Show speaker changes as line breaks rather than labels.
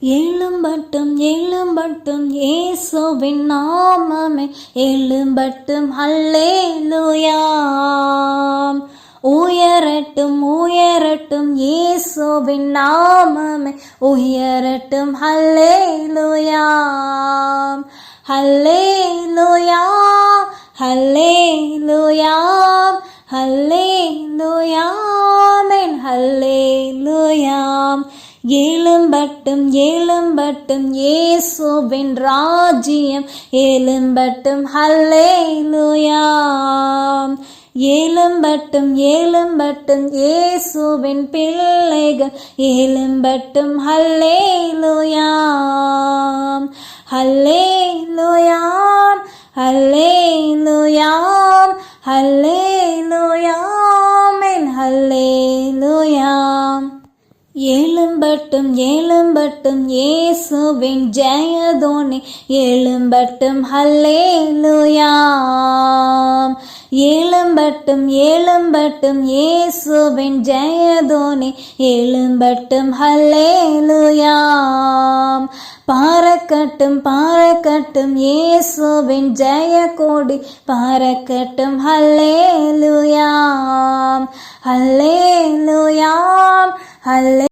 எழும்பட்டும் எழும்பட்டும் இயேசுவின் நாமமே எழும்பட்டும் அல்லேலூயா. உயரட்டும் உயரட்டும் இயேசுவின் நாமமே உயரட்டும் அல்லேலூயா. அல்லேலூயா அல்லேலூயா அல்லேலூயா ஆமென் அல்லேலூயா. எழும்பட்டும் எழும்பட்டும் இயேசுவின் ராஜ்யம் எழும்பட்டும் அல்லேலூயா. எழும்பட்டும் எழும்பட்டும் இயேசுவின் பிள்ளைகள் எழும்பட்டும் அல்லேலூயா. அல்லேலூயா அல்லேலூயா அல்லேலூயா ஆமென் அல்லேலூயா. எழும்பட்டும் எழும்பட்டும் இயேசுவின் ஜெயதோனி எழும்பட்டும் அல்லேலூயா. எழும்பட்டும் எழும்பட்டும் இயேசுவின் ஜெயதோனி எழும்பட்டும் அல்லேலூயா. பறக்கட்டும் பறக்கட்டும் இயேசுவின் ஜெயக்கொடி பறக்கட்டும் அல்லேலூயா. அல்லேலூயா அல்லே